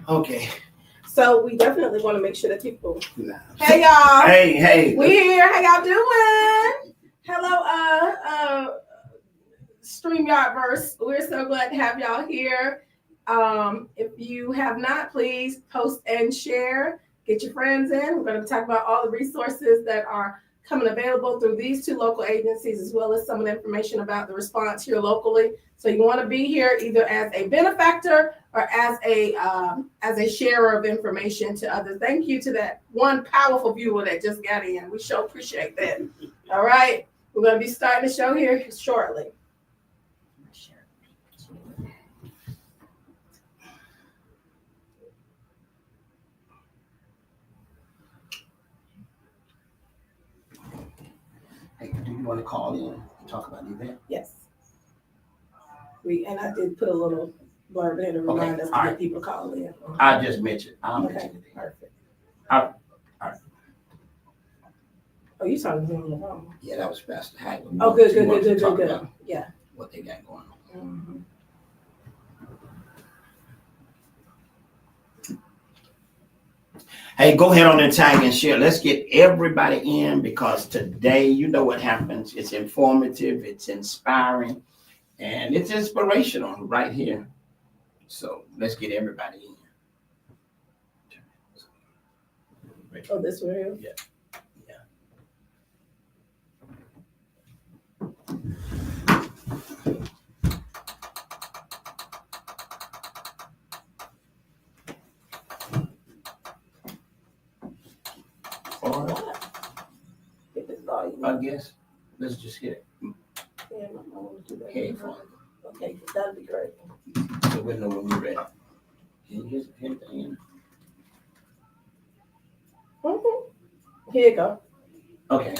Okay. So we definitely want to make sure that people. Nah. Hey y'all. Hey. We here. How y'all doing? Hello, StreamYardverse. We're so glad to have y'all here. If you have not, please post and share. Get your friends in. We're going to talk about all the resources that are coming available through these two local agencies, as well as some of the information about the response here locally. So you want to be here either as a benefactor or as a sharer of information to others. Thank you to that one powerful viewer that just got in. We sure appreciate that. All right. We're going to be starting the show here shortly. Hey, do you want to call in and talk about the event? Yes. I did put a little blurb in to remind us to get people to call in. I just mentioned. I'll mention it. Perfect. All right. Oh, you talking to me on the phone? Yeah, that was Pastor Haglund. Oh, good. Yeah. What they got going on. Mm-hmm. Hey, go ahead on and tag and share. Let's get everybody in because today, you know what happens. It's informative, it's inspiring, and it's inspirational right here. So let's get everybody in. Oh, this one here? Yeah. I guess let's just hit it. Yeah, I want to do that. Okay, fine. Okay, that'd be great. So we'll know when we're ready. Can you hit it in? Mm-hmm. Here you go. Okay.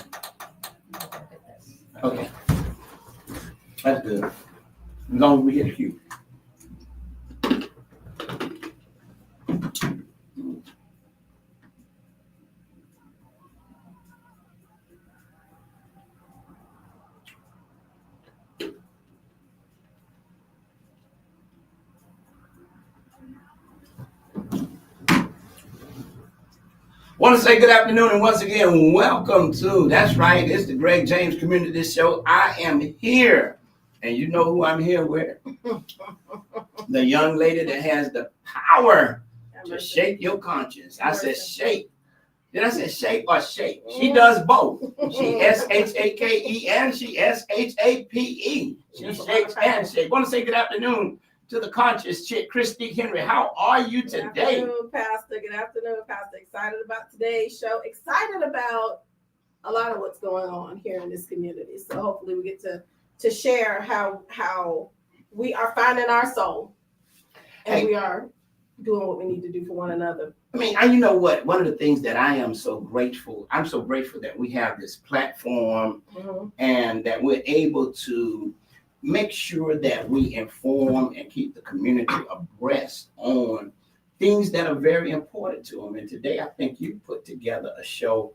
That's good. As long as we hit the cue. Want to say good afternoon and once again, welcome to, that's right, it's the Greg James Community Show. I am here, and you know who I'm here with? The young lady that has the power to shake your conscience. I said shake. Did I say shake or shake? She does both. She S-H-A-K-E and she S-H-A-P-E. She shakes and shakes. Want to say good afternoon to the conscious chick, Christy Henry. How are you today? Good afternoon, Pastor. Good afternoon, Pastor. Excited about today's show. Excited about a lot of what's going on here in this community. So hopefully we get to share how we are finding our soul and we are doing what we need to do for one another. I mean, you know what? One of the things that I am so grateful, I'm so grateful that we have this platform and that we're able to make sure that we inform and keep the community abreast on things that are very important to them. And today, I think you put together a show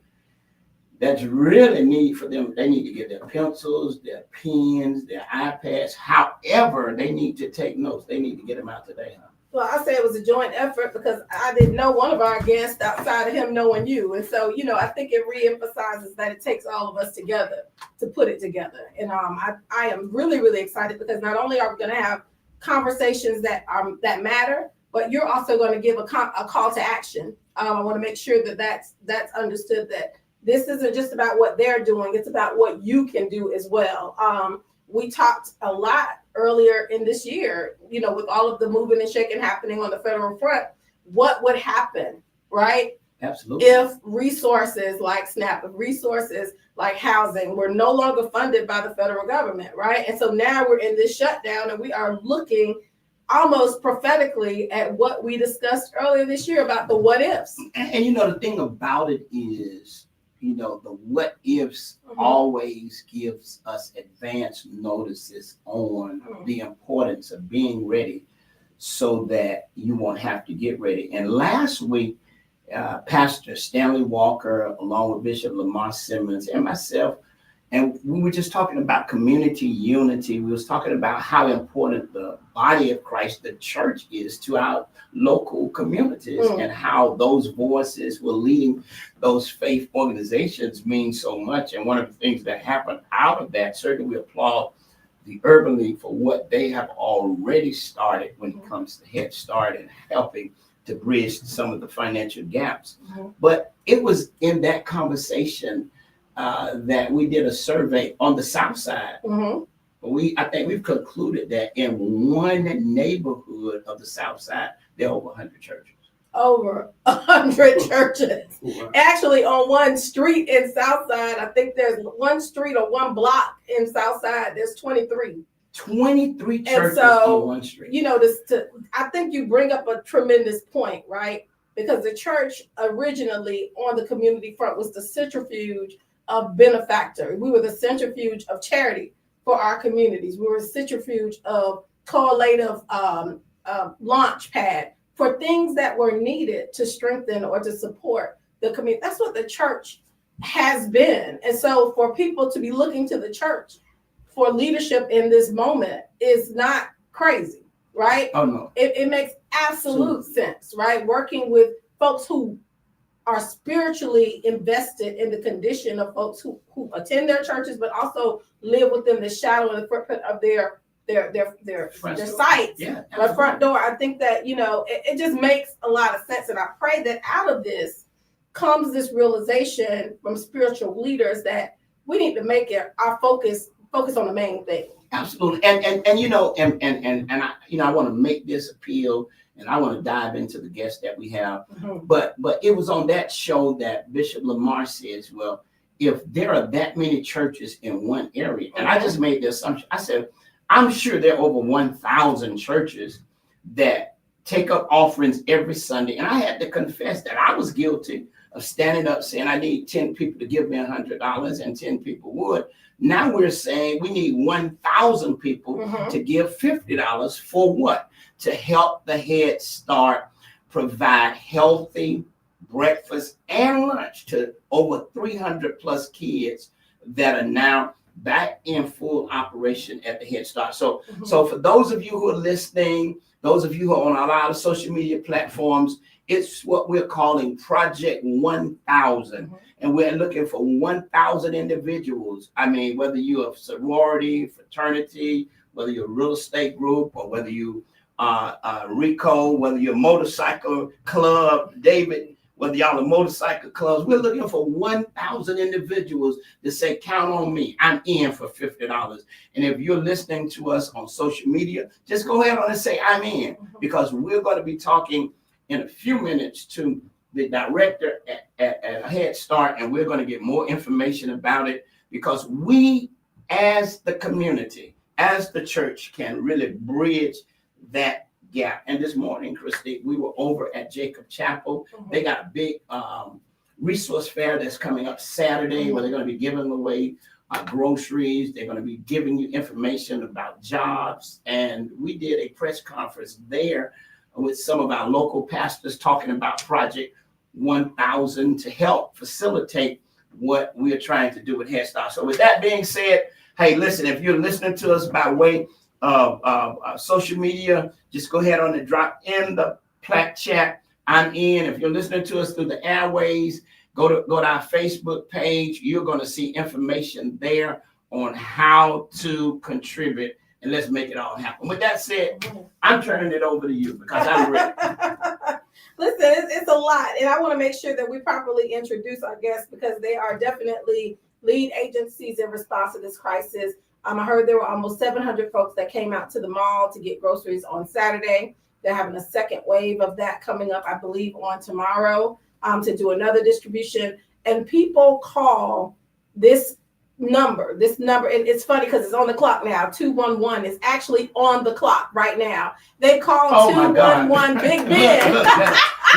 that's really need for them. They need to get their pencils, their pens, their iPads, however they need to take notes. They need to get them out today, huh? Well, I say it was a joint effort because I didn't know one of our guests outside of him knowing you. And so, I think it reemphasizes that it takes all of us together to put it together. And I am really, really excited because not only are we going to have conversations that matter, but you're also going to give a call to action. I want to make sure that that's understood, that this isn't just about what they're doing. It's about what you can do as well. We talked a lot earlier in this year, with all of the moving and shaking happening on the federal front, what would happen, right? Absolutely. If resources like SNAP, if resources like housing were no longer funded by the federal government, right? And so now we're in this shutdown and we are looking almost prophetically at what we discussed earlier this year about the what ifs. And the thing about it is, the what ifs always gives us advance notices on the importance of being ready so that you won't have to get ready. And last week, Pastor Stanley Walker, along with Bishop Lamar Simmons and myself And we were just talking about community unity. We was talking about how important the body of Christ, the church, is to our local communities, and how those voices were leading those faith organizations mean so much. And one of the things that happened out of that, certainly we applaud the Urban League for what they have already started when it comes to Head Start and helping to bridge some of the financial gaps. But it was in that conversation that we did a survey on the South Side. I think we've concluded that in one neighborhood of the South Side, there are over 100 churches. Over 100 churches. Actually, on one street in Southside, I think there's one street or one block in Southside, there's 23. 23 churches on one street. You know, I think you bring up a tremendous point, right? Because the church originally on the community front was the centrifuge of benefactor. We were the centrifuge of charity for our communities. We were a centrifuge of correlative launch pad for things that were needed to strengthen or to support the community. That's what the church has been. And so for people to be looking to the church for leadership in this moment is not crazy, right? Oh, no. It makes absolute sense, right? Working with folks who are spiritually invested in the condition of folks who attend their churches, but also live within the shadow and the footprint of their sites, the front door. I think that, you know, it just makes a lot of sense. And I pray that out of this comes this realization from spiritual leaders that we need to make it our focus on the main thing. Absolutely. And you know, and I, you know, I want to make this appeal, and I want to dive into the guests that we have. But it was on that show that Bishop Lamar says, well, if there are that many churches in one area, and I just made the assumption, I said, I'm sure there are over 1,000 churches that take up offerings every Sunday. And I had to confess that I was guilty of standing up saying I need 10 people to give me $100, and 10 people would. Now we're saying we need 1,000 people to give $50 for what? To help the Head Start provide healthy breakfast and lunch to over 300 plus kids that are now back in full operation at the Head Start. So for those of you who are listening, those of you who are on a lot of social media platforms, it's what we're calling Project 1000. And we're looking for 1,000 individuals. I mean, whether you're a sorority, fraternity, whether you're a real estate group, or whether you are RICO, whether you're a motorcycle club, David, whether y'all are motorcycle clubs, we're looking for 1,000 individuals to say, count on me, I'm in for $50. And if you're listening to us on social media, just go ahead and say, I'm in, because we're going to be talking in a few minutes to the director at Head Start, and we're going to get more information about it, because we, as the community, as the church, can really bridge that gap. And this morning, Christy, we were over at Jacob Chapel. They got a big resource fair that's coming up Saturday, where they're going to be giving away groceries. They're going to be giving you information about jobs. And we did a press conference there with some of our local pastors talking about Project 1000 to help facilitate what we are trying to do with Head Start. So with that being said, hey, listen, if you're listening to us by way of social media, just go ahead on and drop in the Plaque chat, I'm in. If you're listening to us through the airways, go to our Facebook page. You're going to see information there on how to contribute, and let's make it all happen. With that said, I'm turning it over to you because I'm ready. Listen, it's a lot, and I want to make sure that we properly introduce our guests, because they are definitely lead agencies in response to this crisis. I heard there were almost 700 folks that came out to the mall to get groceries on Saturday. They're having a second wave of that coming up, I believe, on tomorrow to do another distribution. And people call this number, and it's funny because it's on the clock now. 211 is actually on the clock right now. They call 211 Big Ben.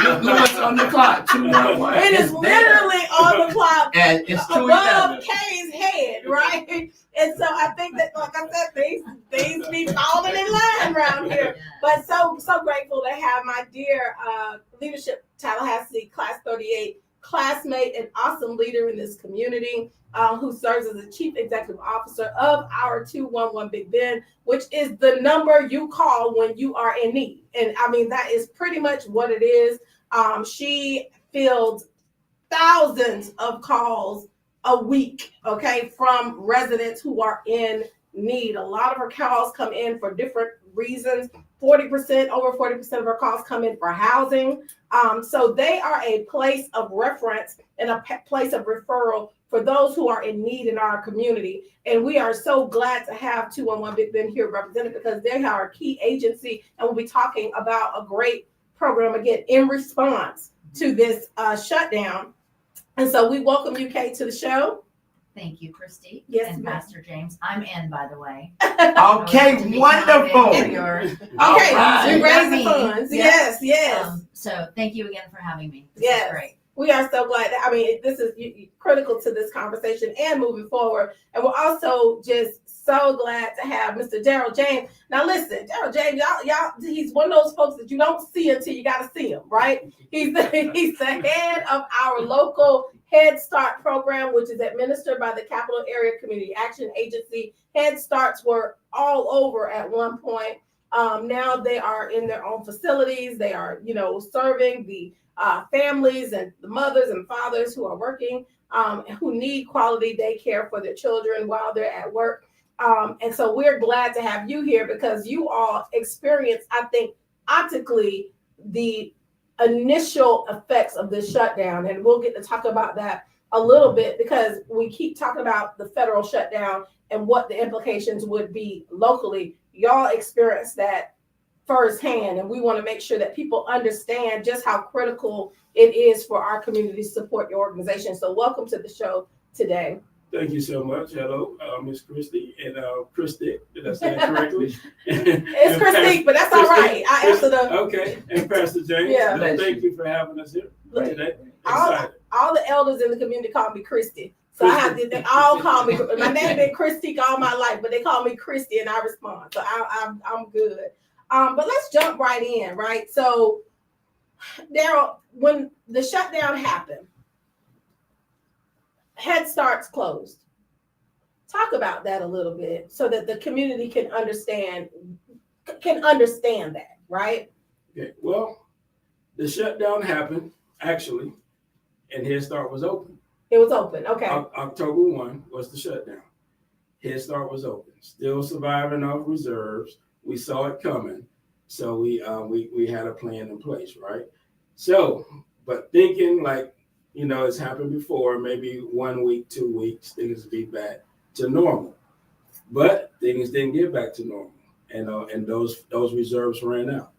Look what's on the clock. 211. It is literally on the clock, and it's above Kay's head, right? And so I think that, like I said, things be falling in line around here. But so grateful to have my dear Leadership Tallahassee Class 38 classmate and awesome leader in this community, who serves as the Chief Executive Officer of our 211 Big Bend, which is the number you call when you are in need. And I mean, that is pretty much what it is. She fields thousands of calls a week, okay, from residents who are in need. A lot of her calls come in for different reasons. 40%, over 40% of her calls come in for housing. So they are a place of reference and a place of referral for those who are in need in our community. And we are so glad to have 211 Big Bend here represented, because they are our key agency, and we'll be talking about a great program again in response to this shutdown. And so we welcome you, Kate, to the show. Thank you, Christy. Yes, and ma'am. Pastor James. I'm in, by the way. Okay, wonderful. Okay, right. we raise the Me. funds. Yes. Yes. So thank you again for having me. This Yes. is great. We are so glad that, I mean, this is critical to this conversation and moving forward. And we're also just so glad to have Mr. Daryl James. Now, listen, Daryl James, y'all, he's one of those folks that you don't see until you got to see him, right? He's the head of our local Head Start program, which is administered by the Capital Area Community Action Agency. Head Starts were all over at one point. Now they are in their own facilities. They are, serving the families and the mothers and fathers who are working, who need quality daycare for their children while they're at work. And so we're glad to have you here, because you all experience, I think, optically, the initial effects of this shutdown. And we'll get to talk about that a little bit, because we keep talking about the federal shutdown and what the implications would be locally. Y'all experience that firsthand, and we want to make sure that people understand just how critical it is for our community to support your organization. So welcome to the show today. Thank you so much. Hello, Miss Christy and Christy. Did I say it correctly? It's Christy, but that's all right. I answered the Okay, and Pastor James. Yeah. Thank you for having us here today. Excited. all the elders in the community call me Christy. So I have to, they all call me, my name been Christy all my life, but they call me Christy and I respond. So I'm good. But let's jump right in, right? So Daryl, when the shutdown happened, Head Start's closed. Talk about that a little bit so that the community can understand that, right? Okay. Well, the shutdown happened actually, and Head Start was open. It was open. Okay. October 1 was the shutdown. Head Start was open, still surviving off reserves. We saw it coming, so we had a plan in place, right? So, but thinking like, it's happened before, maybe 1 week, 2 weeks, things would be back to normal. But things didn't get back to normal, and those reserves ran out.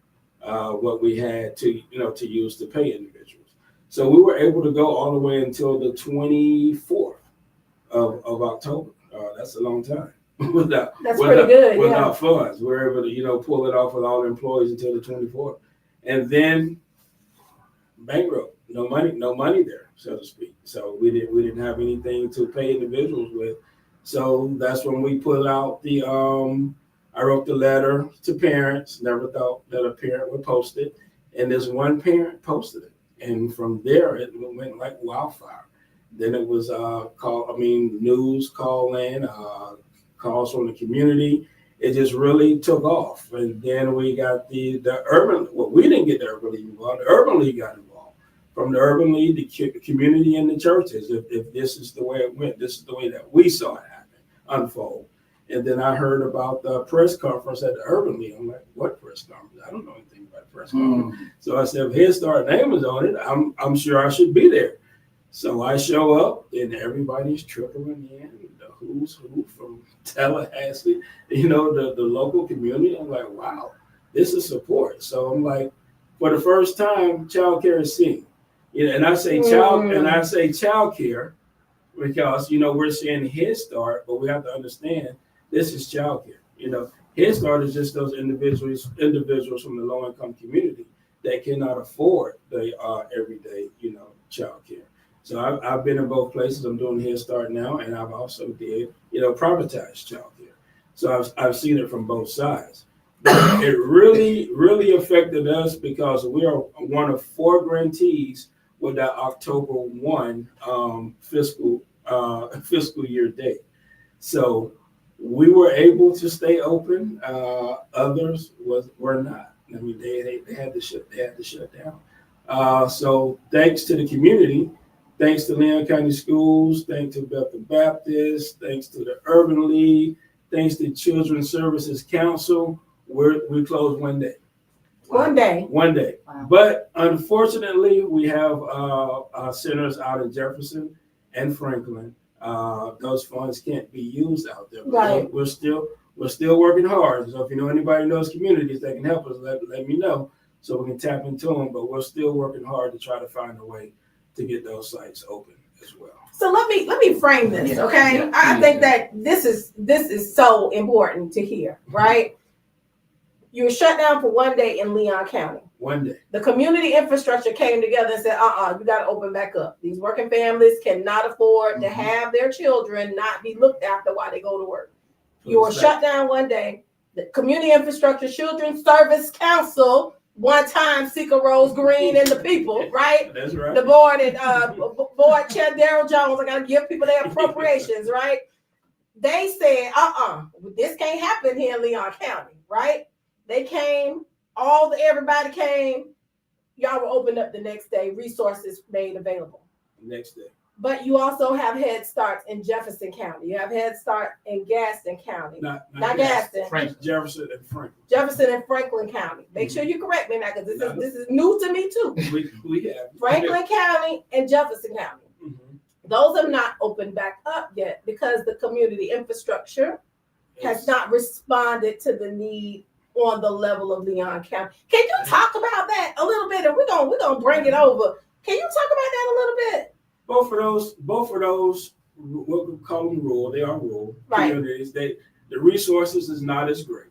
What we had to use to pay individuals. So we were able to go all the way until the 24th of October. That's a long time. Without funds, we're able to pull it off with all the employees until the 24th, and then bankrupt. No money there, so to speak. So we didn't have anything to pay individuals with. So that's when we put out the I wrote the letter to parents. Never thought that a parent would post it, and this one parent posted it, and from there it went like wildfire. Then it was news calling, calls from the community. It just really took off, and then we got the urban. Well, we didn't get the Urban League involved. The Urban League got involved. From the Urban League, the community, and the churches. If this is the way it went, this is the way that we saw it happen, unfold. And then I heard about the press conference at the Urban League. I'm like, what press conference? I don't know anything about the press conference. So I said, if Head Start name is on it, I'm sure I should be there. So I show up, and everybody's trickling in, the who's who from Tallahassee, the local community. I'm like, wow, this is support. So I'm like, for the first time, child care is seen. And I say child care because we're saying Head Start, but we have to understand this is child care. Head Start is just those individuals from the low income community that cannot afford the everyday child care. So I've been in both places. I'm doing Head Start now, and I've also did privatized child care. So I've seen it from both sides. But it really, really affected us because we are one of 4 grantees with that October 1 fiscal year date. So we were able to stay open. Others were not. I mean, they had to shut down. So thanks to the community, thanks to Leon County Schools, thanks to Bethel Baptist, thanks to the Urban League, thanks to Children's Services Council, we closed one day. One day. One day. Wow. But unfortunately, we have centers out in Jefferson and Franklin. Those funds can't be used out there. Right. We're still working hard. So if you know anybody in those communities that can help us, let me know so we can tap into them. But we're still working hard to try to find a way to get those sites open as well. So let me frame this, Yeah, okay? yeah, I think that this is so important to hear, right? You were shut down for one day in Leon County. One day. The community infrastructure came together and said, you got to open back up. These working families cannot afford to have their children not be looked after while they go to work. You were shut down one day. The Community Infrastructure Children's Service Council, one time Seeker Rose Green and the people, right? That's right. The board and board chair Daryl Jones, I got to give people their appropriations, right? They said, this can't happen here in Leon County, right? They came, everybody came, y'all were opened up the next day, resources made available. Next day. But you also have Head Starts in Jefferson County. You have Head Start in Gaston County. Not Gaston. Jefferson and Franklin. Jefferson and Franklin County. Make sure you correct me now, because this is new to me too. We have. Franklin County and Jefferson County. Mm-hmm. Those have not opened back up yet because the community infrastructure has not responded to the need on the level of Leon County. Can you talk about that a little bit? And we're gonna bring it over. Can you talk about that a little bit? Both of those, what we call them rural, they are rural Right. communities. The resources is not as great.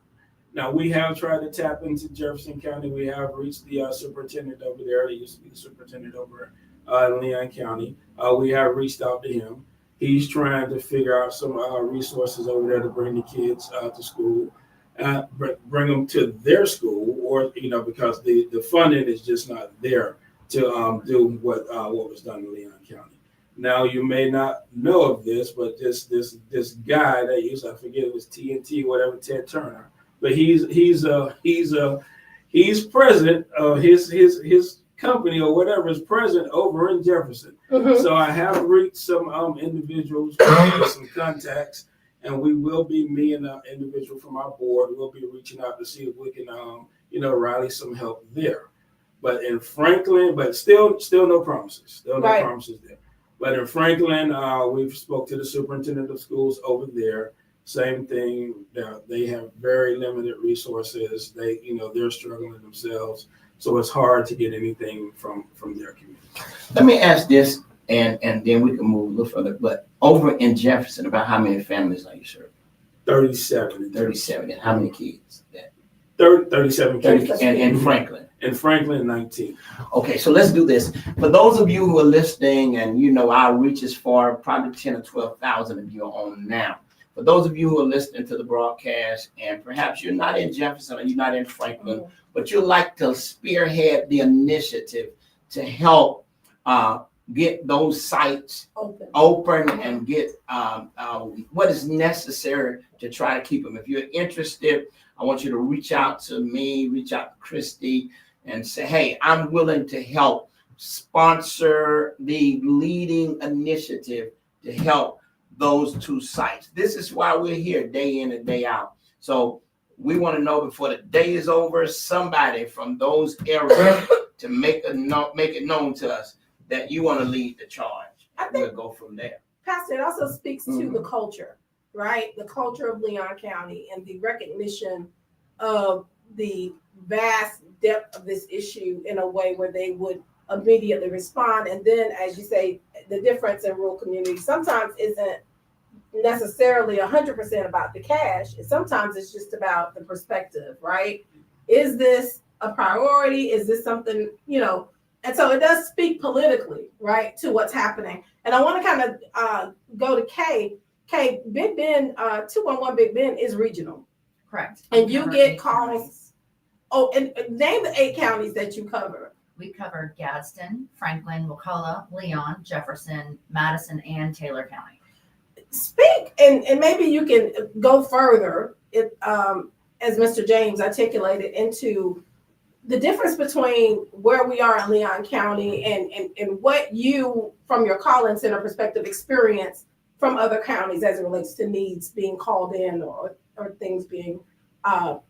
Now, we have tried to tap into Jefferson County. We have reached the superintendent over there. They used to be the superintendent over in Leon County. We have reached out to him. He's trying to figure out some resources over there to bring the kids to school, bring them to their school, or because the funding is just not there to do what was done in Leon County. Now, you may not know of this, but this guy that used, I forget, it was TNT, whatever, Ted Turner, but he's president of his company or whatever is present over in Jefferson. Mm-hmm. So I have reached some individuals with some contacts, and we will be, me and an individual from our board will be reaching out to see if we can rally some help there. But in Franklin, but still no promises. Still no promises there. But in Franklin, we've spoke to the superintendent of schools over there. Same thing. They have very limited resources. They're struggling themselves. So it's hard to get anything from their community. Let me ask this, and then we can move a little further. But over in Jefferson, about how many families are you serving? 37. 37. And how many kids? 37 kids. And in Franklin? In Franklin, 19. Okay, so let's do this. For those of you who are listening, and our reach is far, probably 10 or 12,000 of you are on now. For those of you who are listening to the broadcast, and perhaps you're not in Jefferson or you're not in Franklin, but you'd like to spearhead the initiative to help get those sites open and get what is necessary to try to keep them. If you're interested, I want you to reach out to me, reach out to Christy, and say, hey, I'm willing to help sponsor the leading initiative to help those two sites. This is why we're here day in and day out. So we want to know before the day is over, somebody from those areas to make it known to us that you want to lead the charge. I think we'll go from there. Pastor, it also speaks to the culture, right? The culture of Leon County and the recognition of the vast depth of this issue in a way where they would immediately respond. And then, as you say, the difference in rural communities sometimes isn't necessarily 100% about the cash. Sometimes it's just about the perspective, right? Is this a priority? Is this something, and so it does speak politically, right, to what's happening. And I want to kind of go to Kay. Kay, Big Bend, 211 Big Bend is regional. Correct. And you get calls. Oh, and name the 8 counties that you cover. We covered Gadsden, Franklin, Wakulla, Leon, Jefferson, Madison, and Taylor County. Speak, and maybe you can go further, as Mr. James articulated, into the difference between where we are in Leon County and what you, from your call-in center perspective, experience from other counties as it relates to needs being called in or things being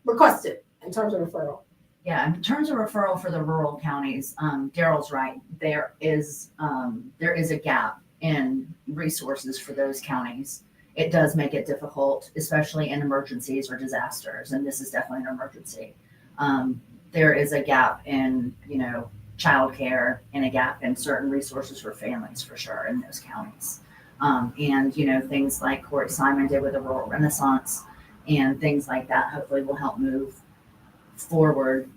requested in terms of referral. Yeah, in terms of referral for the rural counties, Daryl's right. There is a gap in resources for those counties. It does make it difficult, especially in emergencies or disasters, and this is definitely an emergency. There is a gap in, childcare and a gap in certain resources for families for sure in those counties. And things like Corey Simon did with the Rural Renaissance and things like that hopefully will help move forward,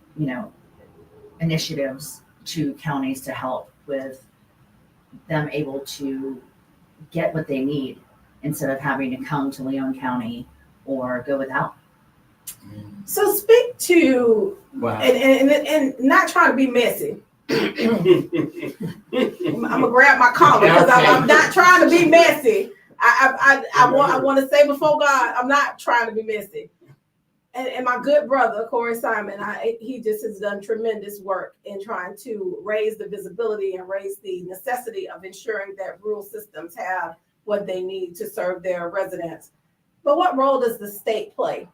initiatives to counties to help with them able to get what they need instead of having to come to Leon County or go without. So speak to, Wow. and not trying to be messy. I'm gonna grab my collar because I'm not trying to be messy. I want to say before God, I'm not trying to be messy. And my good brother Corey Simon, he just has done tremendous work in trying to raise the visibility and raise the necessity of ensuring that rural systems have what they need to serve their residents. But what role does the state play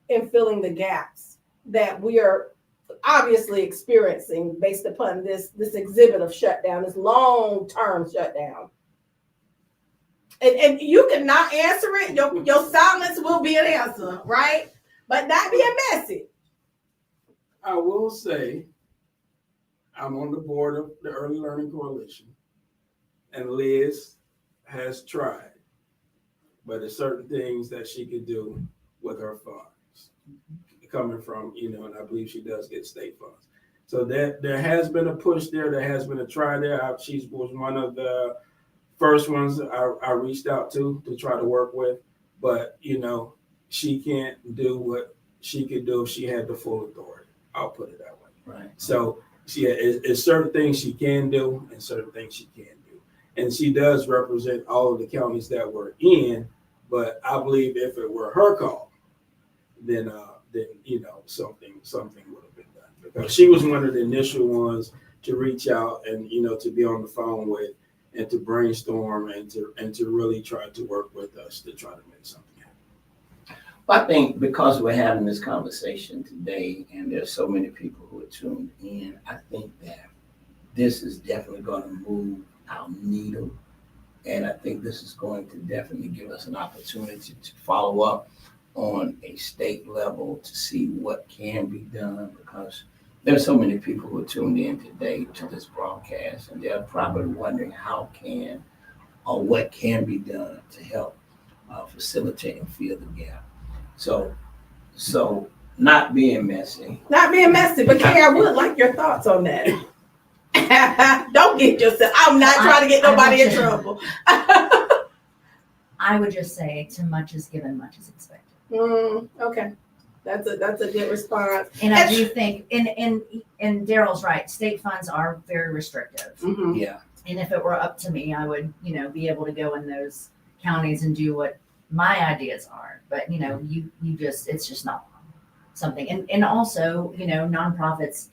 in filling the gaps that we are obviously experiencing based upon this exhibit of shutdown, this long-term shutdown? And you cannot answer it. Your silence will be an answer, right? But not being messy. I will say, I'm on the board of the Early Learning Coalition, and Liz has tried, but there's certain things that she could do with her funds coming from, and I believe she does get state funds. So there has been a push there. There has been a try there. She was one of the first ones I reached out to try to work with, but she can't do what she could do if she had the full authority. I'll put it that way. Right. So it's certain things she can do and certain things she can't do. And she does represent all of the counties that we're in, but I believe if it were her call, then something would have been done. Because she was one of the initial ones to reach out and to be on the phone with and to brainstorm and to really try to work with us to try to make something happen. I think because we're having this conversation today and there's so many people who are tuned in, I think that this is definitely going to move our needle. And I think this is going to definitely give us an opportunity to follow up on a state level to see what can be done, because there's so many people who are tuned in today to this broadcast and they're probably wondering how can or what can be done to help facilitate and fill the gap. So not being messy. Not being messy, but Kay, I would like your thoughts on that. Don't get yourself. I'm not trying to get nobody in trouble. I would just say, too much is given, much is expected. Okay, that's a good response. And I do think, and Daryl's right, state funds are very restrictive. Mm-hmm. Yeah. And if it were up to me, I would, be able to go in those counties and do what my ideas are. But, you just, it's just not something. And also, nonprofits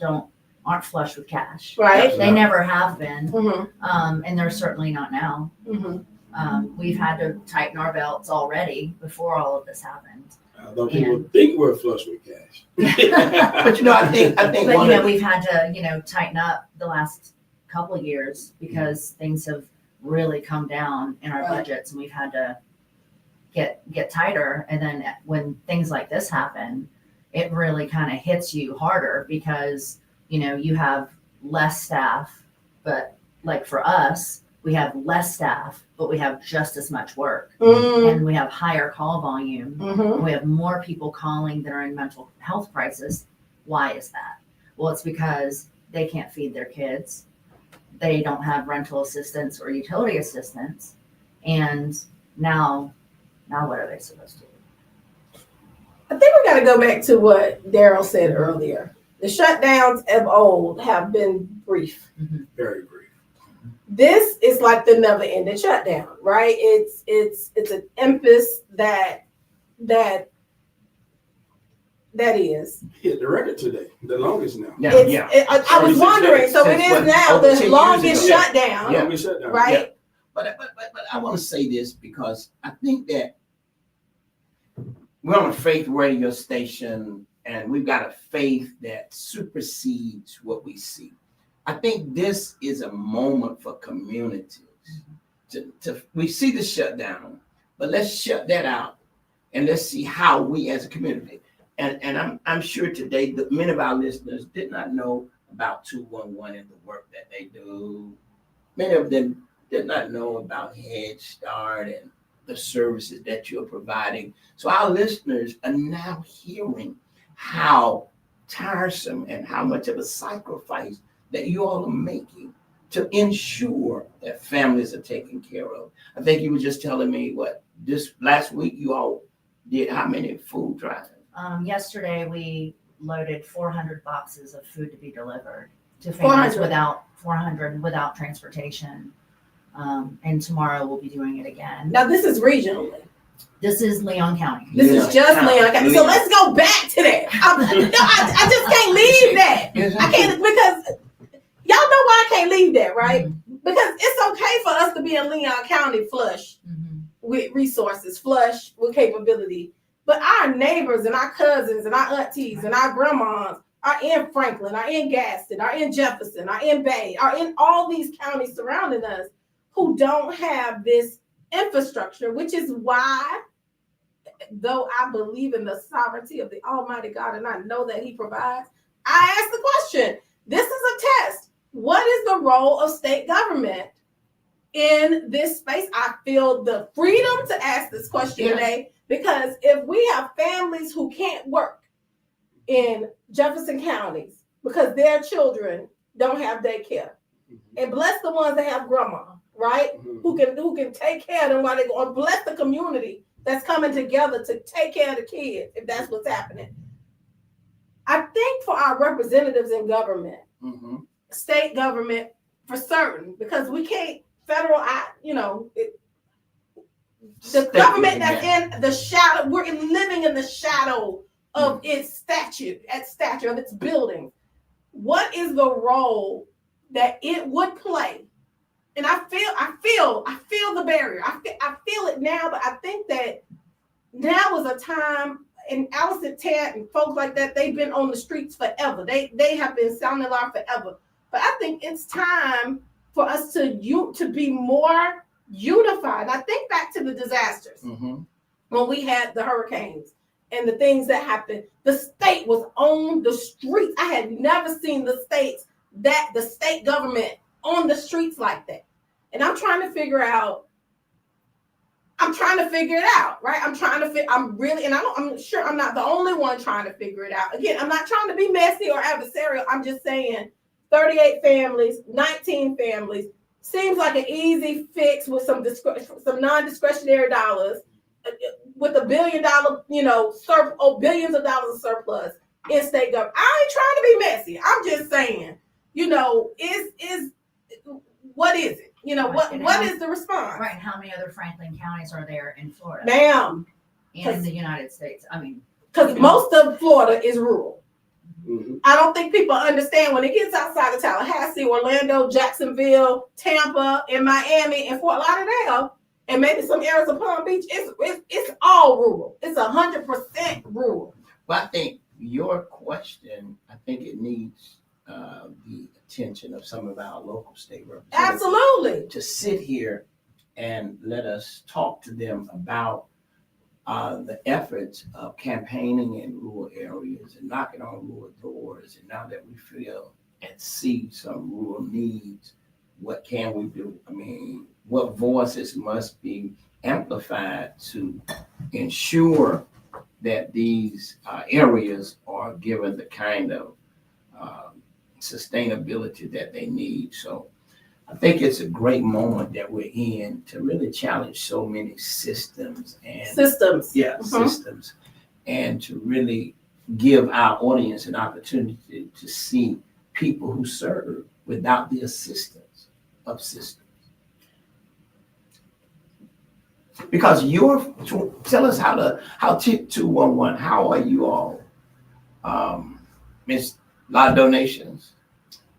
aren't flush with cash. Right. They never have been. Mm-hmm. And they're certainly not now. Mm-hmm. We've had to tighten our belts already before all of this happened. Although people think we're flush with cash. But I think But we've had to tighten up the last couple of years because things have really come down in our budgets, and we've had to get tighter. And then when things like this happen, it really kind of hits you harder because you have less staff. But like for us, we have less staff, but we have just as much work, and we have higher call volume. Mm-hmm. We have more people calling that are in mental health crisis. Why is that? Well, it's because they can't feed their kids. They don't have rental assistance or utility assistance. And now what are they supposed to do? I think we got to go back to what Daryl said earlier. The shutdowns of old have been brief. Very brief. This is like the never-ending shutdown, right? It's an emphasis that is. Hit the record today, the longest now. Yeah, It's, yeah. I was 36 wondering, days. so it Since is what, now over 10 the years longest ago? shutdown, Longest shutdown. right? But I want to say this because I think that we're on a faith radio station and we've got a faith that supersedes what we see. I think this is a moment for communities. We see the shutdown, but let's shut that out and let's see how we as a community. And I'm sure today that many of our listeners did not know about 211 and the work that they do. Many of them did not know about Head Start and the services that you're providing. So our listeners are now hearing how tiresome and how much of a sacrifice that you all are making to ensure that families are taken care of. I think you were just telling me this last week you all did how many food drives? Yesterday, we loaded 400 boxes of food to be delivered to families 400 without transportation. And tomorrow we'll be doing it again. Now this is regionally. This is Leon County. This Leon is just County. Leon County. So let's go back to that. I just can't leave that. I can't, because y'all know why I can't leave that, right? Because it's okay for us to be in Leon County flush with resources, flush with capability. But our neighbors and our cousins and our aunties and our grandmas are in Franklin, are in Gaston, are in Jefferson, are in Bay, are in all these counties surrounding us who don't have this infrastructure, which is why, though I believe in the sovereignty of the Almighty God and I know that He provides, I ask the question. This is a test. What is the role of state government in this space? I feel the freedom to ask this question today, because if we have families who can't work in Jefferson counties because their children don't have daycare, and bless the ones that have grandma, right? Who can take care of them while they go, or bless the community that's coming together to take care of the kids, if that's what's happening. I think for our representatives in government, state government for certain, because we can't federal, the government that's in the shadow, we're living in the shadow of its stature of its building. What is the role that it would play? And I feel the barrier. I feel it now, but I think that now is a time, and Allison Ted and folks like that, they've been on the streets forever. They have been sounding alarm forever. But I think it's time for us to be more unified. And I think back to the disasters when we had the hurricanes and the things that happened. The state was on the streets. I had never seen the state government on the streets like that. And I'm trying to figure it out, right? I'm sure I'm not the only one trying to figure it out. Again, I'm not trying to be messy or adversarial. I'm just saying 38 families, 19 families, seems like an easy fix with some non-discretionary dollars, with $1 billion, billions of dollars of surplus in state government. I ain't trying to be messy. I'm just saying, what is it? What is the response? Right. How many other Franklin counties are there in Florida? Ma'am. And in the United States? I mean, because most of Florida is rural. Mm-hmm. I don't think people understand when it gets outside of Tallahassee, Orlando, Jacksonville, Tampa, and Miami, and Fort Lauderdale, and maybe some areas of Palm Beach. It's all rural. It's 100% rural. Well, I think your question, I think it needs the attention of some of our local state representatives. Absolutely. To sit here and let us talk to them about the efforts of campaigning in rural areas and knocking on rural doors. And now that we feel and see some rural needs, what can we do? I mean, what voices must be amplified to ensure that these areas are given the kind of sustainability that they need. So I think it's a great moment that we're in to really challenge so many systems and systems. systems, and to really give our audience an opportunity to see people who serve without the assistance of systems. Because tell us how TIP 211, how are you all? Miss, a lot of donations.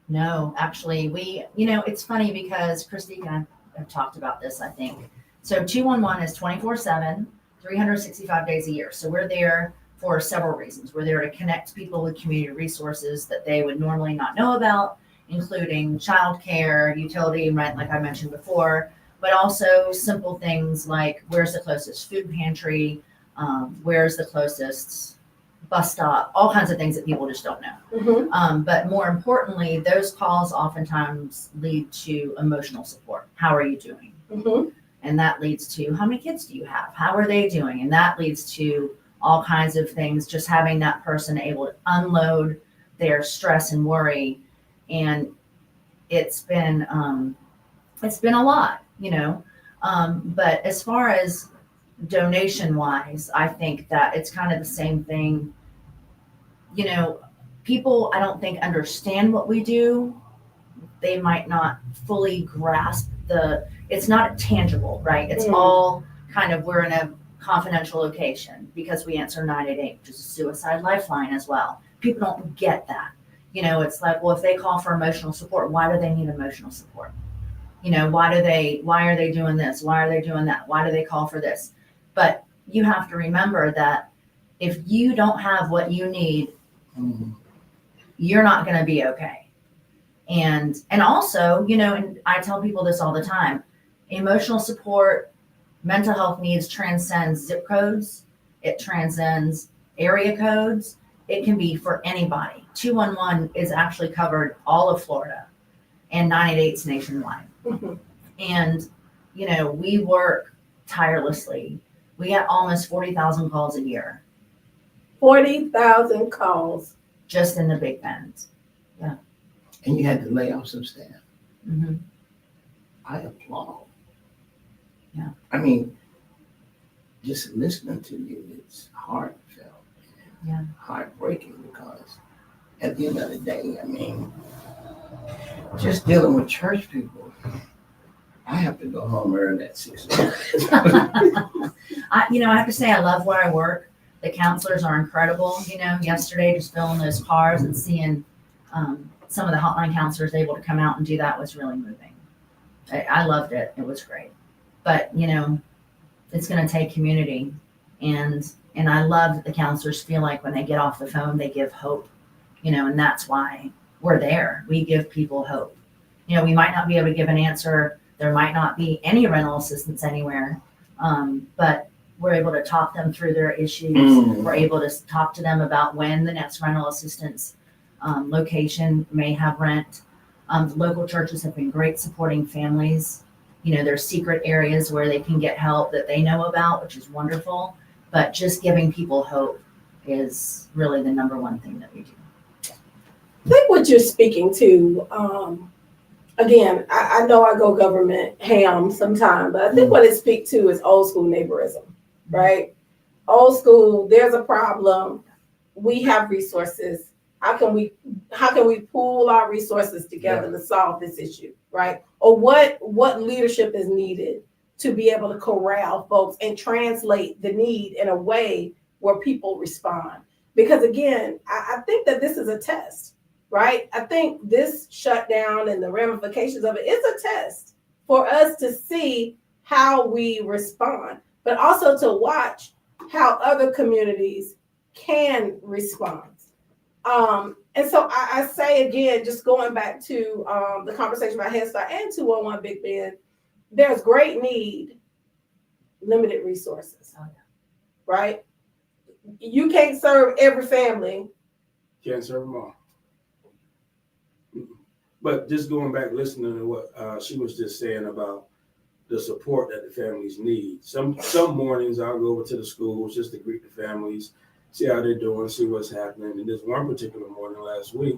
No, actually, it's funny because Christy and I have talked about this, I think. So 211 is 24/7, 365 days a year. So we're there for several reasons. We're there to connect people with community resources that they would normally not know about, including childcare, utility, rent, like I mentioned before, but also simple things like where's the closest food pantry, where's the closest bus stop, all kinds of things that people just don't know. Mm-hmm. But more importantly, those calls oftentimes lead to emotional support. How are you doing? Mm-hmm. And that leads to how many kids do you have? How are they doing? And that leads to all kinds of things, just having that person able to unload their stress and worry. And it's been a lot, but as far as donation wise, I think that it's kind of the same thing. People, I don't think, understand what we do. They might not fully grasp it's not tangible, right? It's all kind of, we're in a confidential location because we answer 988, which is a suicide lifeline as well. People don't get that. It's like, well, if they call for emotional support, why do they need emotional support? Why are they doing this? Why are they doing that? Why do they call for this? But you have to remember that if you don't have what you need, you're not going to be okay. And also, and I tell people this all the time, emotional support, mental health needs transcends zip codes. It transcends area codes. It can be for anybody. 211 is actually covered all of Florida, and 988's nationwide. Mm-hmm. And, we work tirelessly. We get almost 40,000 calls a year. 40,000 calls. Just in the Big Bend. And you had to lay off some staff. Mm-hmm. I applaud. Yeah. I mean, just listening to you, it's heartfelt. Yeah. Heartbreaking because at the end of the day, I mean, just dealing with church people, I have to go home early at 6 o'clock. I have to say, I love where I work. The counselors are incredible. Yesterday, just filling those cars and seeing some of the hotline counselors able to come out and do that was really moving. I loved it. It was great. But, it's going to take community. And I love that the counselors feel like when they get off the phone, they give hope, and that's why we're there. We give people hope. We might not be able to give an answer. There might not be any rental assistance anywhere. But we're able to talk them through their issues. We're able to talk to them about when the next rental assistance location may have rent. The local churches have been great supporting families. There's secret areas where they can get help that they know about, which is wonderful. But just giving people hope is really the number one thing that we do. I think what you're speaking to, again, I know I go government ham sometimes, but I think what it speaks to is old school neighborism, right? Old school, there's a problem. We have resources. How can we pool our resources together to solve this issue, right? Or what leadership is needed to be able to corral folks and translate the need in a way where people respond? Because again, I think that this is a test, right? I think this shutdown and the ramifications of it is a test for us to see how we respond, but also to watch how other communities can respond. And so I say again, just going back to the conversation about Head Start and 211 Big Bend, there's great need, limited resources, right? You can't serve every family. Can't serve them all. But just going back, listening to what she was just saying about the support that the families need. Some mornings I'll go over to the schools just to greet the families, see how they're doing, see what's happening. And this one particular morning last week,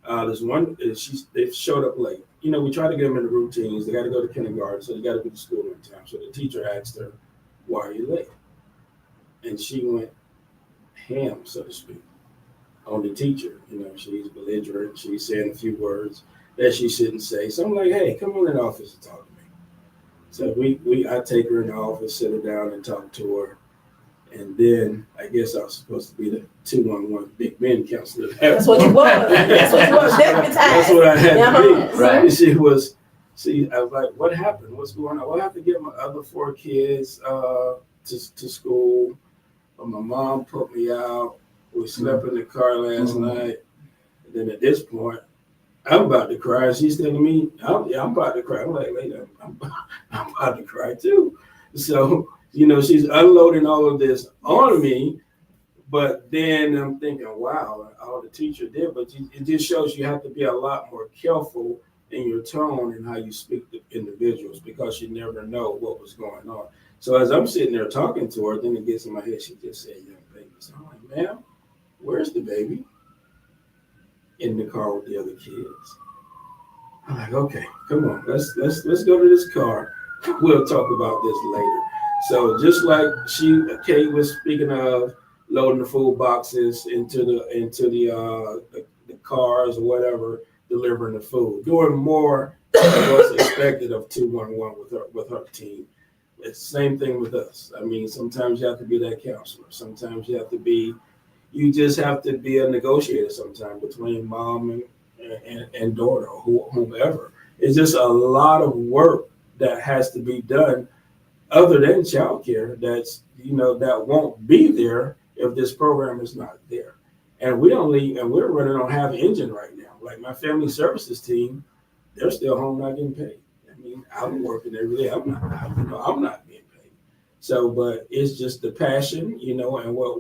they showed up late. We try to get them in the routines. They got to go to kindergarten, so they got to be to school on time. So the teacher asked her, "Why are you late?" And she went ham, so to speak. on the teacher. You know, she's belligerent. She's saying a few words that she shouldn't say. So I'm like, hey, come on in the office and talk to me. So I take her in the office, sit her down and talk to her. And then I guess I was supposed to be the 211 Big Ben counselor. That's what you was. That's what you was. That's what I had to be. Right. And I was like, what happened? What's going on? Well, I have to get my other 4 kids to school. But my mom put me out. We slept in the car last night. And then at this point, I'm about to cry. She's telling me, I'm about to cry. I'm like, later, I'm about to cry too. So, you know, she's unloading all of this on me, but then I'm thinking, wow, all the teacher did, but it just shows you have to be a lot more careful in your tone and how you speak to individuals because you never know what was going on. So as I'm sitting there talking to her, then it gets in my head, she just said, young baby. So I'm like, ma'am, where's the baby? In the car with the other kids. I'm like, okay, come on, let's go to this car. We'll talk about this later. So just like Kate was speaking of loading the food boxes into the cars or whatever, delivering the food, doing more than what's expected of 211 with her team. It's the same thing with us. I mean, sometimes you have to be that counselor. Sometimes you just have to be a negotiator sometimes between mom and daughter or whomever. It's just a lot of work that has to be done other than childcare that won't be there if this program is not there. And we're running on half engine right now. Like my family services team, they're still home not getting paid. I mean, I'm working every day. I'm not getting paid. So, but it's just the passion, and what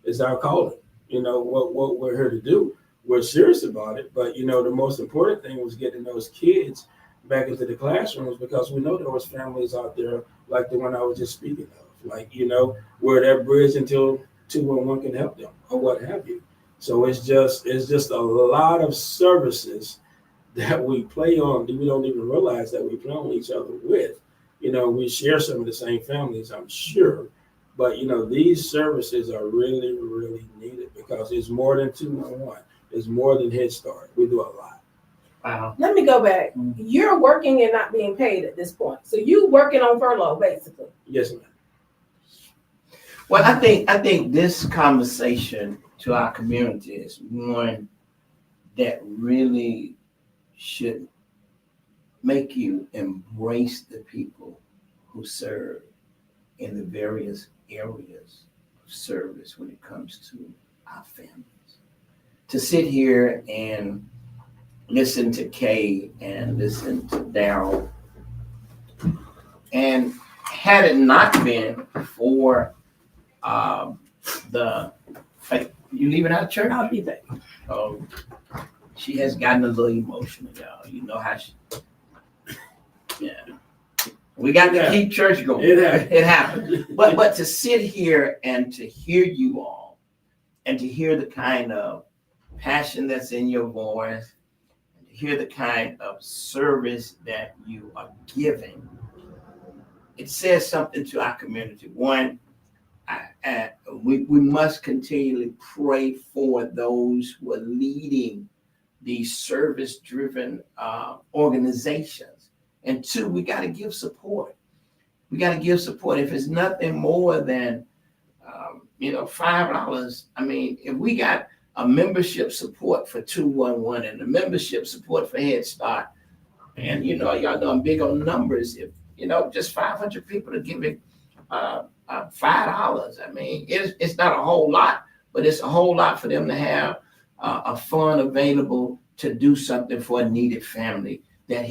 is our calling, what we're here to do. We're serious about it, but the most important thing was getting those kids back into the classrooms because we know there was families out there like the one I was just speaking of, like, where that bridge until 211 can help them or what have you. So it's just a lot of services that we play on that we don't even realize that we play on each other with. We share some of the same families, I'm sure, but these services are really, really needed because it's more than 211. It's more than Head Start. We do a lot. Wow. Let me go back. You're working and not being paid at this point. So you working on furlough, basically. Yes, ma'am. Well, I think this conversation to our community is one that really should make you embrace the people who serve in the various areas of service when it comes to our families. To sit here and listen to Kay and listen to Daryl, and had it not been for you leaving out of church? I'll be back. Oh, she has gotten a little emotional, y'all. You know how she. Yeah, we got to keep church going. It happened. But to sit here and to hear you all, and to hear the kind of passion that's in your voice, and to hear the kind of service that you are giving, it says something to our community. One, we must continually pray for those who are leading these service-driven organizations. And two, we got to give support. We got to give support. If it's nothing more than, $5. I mean, if we got a membership support for 211 and a membership support for Head Start, and y'all know I'm big on numbers. If just 500 people are giving $5. I mean, it's not a whole lot, but it's a whole lot for them to have a fund available to do something for a needed family that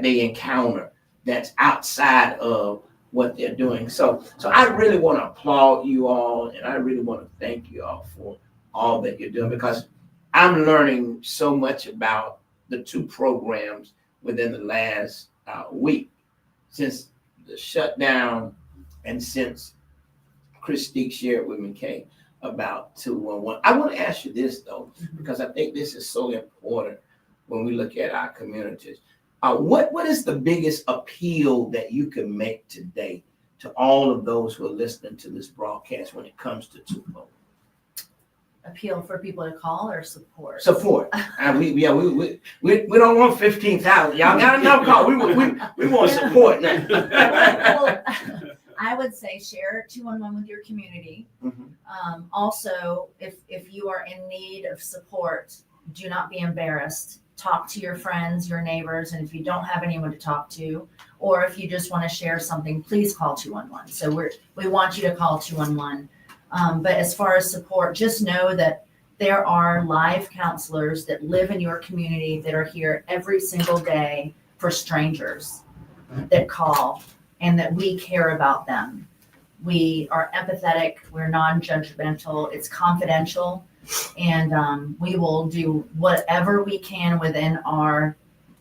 they encounter that's outside of what they're doing. So I really want to applaud you all, and I really want to thank you all for all that you're doing, because I'm learning so much about the two programs within the last week since the shutdown and since Christique shared with me, Kay, about 211. I want to ask you this, though, because I think this is so important when we look at our communities. What is the biggest appeal that you can make today to all of those who are listening to this broadcast when it comes to 211? appeal for people to call or support? Support. And we don't want 15,000. Y'all got enough call. We want support now. Well, I would say share 211 with your community. Mhm. Also, if you are in need of support, do not be embarrassed. Talk to your friends, your neighbors, and if you don't have anyone to talk to, or if you just want to share something, please call 211. So we want you to call 211. But as far as support, just know that there are live counselors that live in your community that are here every single day for strangers that call, and that we care about them. We are empathetic, we're non-judgmental, it's confidential, and we will do whatever we can within our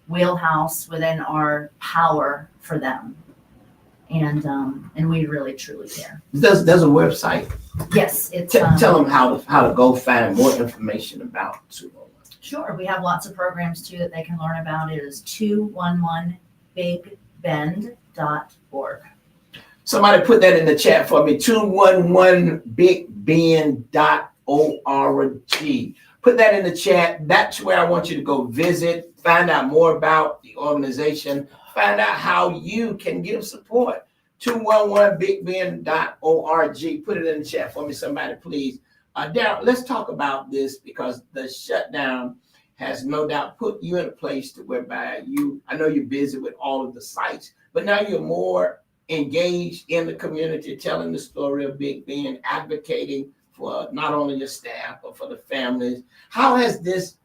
wheelhouse, within our power for them. And we really, truly care. There's a website. Yes, it's. Tell them how to go find more information about 211. Sure, we have lots of programs too that they can learn about. It is 211bigbend.org. Somebody put that in the chat for me. 211bigbend.org. Put that in the chat. That's where I want you to go visit, find out more about the organization, find out how you can give support. 211bigbend.org. Put it in the chat for me, somebody, please. Darryl, let's talk about this because the shutdown has no doubt put you in a place to whereby I know you're busy with all of the sites, but now you're more engaged in the community, telling the story of Big Bend, advocating for not only your staff, but for the families. How has this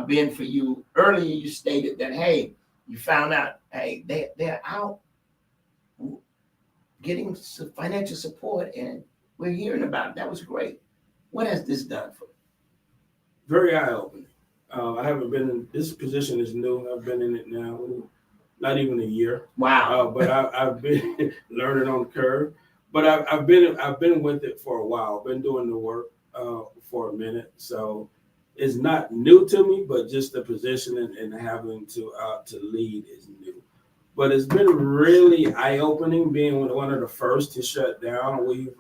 been for you? Earlier, you stated that, hey, you found out, hey, they're out getting some financial support, and we're hearing about it. That was great. What has this done for you? Very eye-opening. I haven't been in this position is new. I've been in it now, not even a year. Wow. But I've been learning on the curve. But I've been with it for a while. Been doing the work for a minute, so it's not new to me. But just the position and having to lead is new. But it's been really eye-opening being one of the first to shut down. We've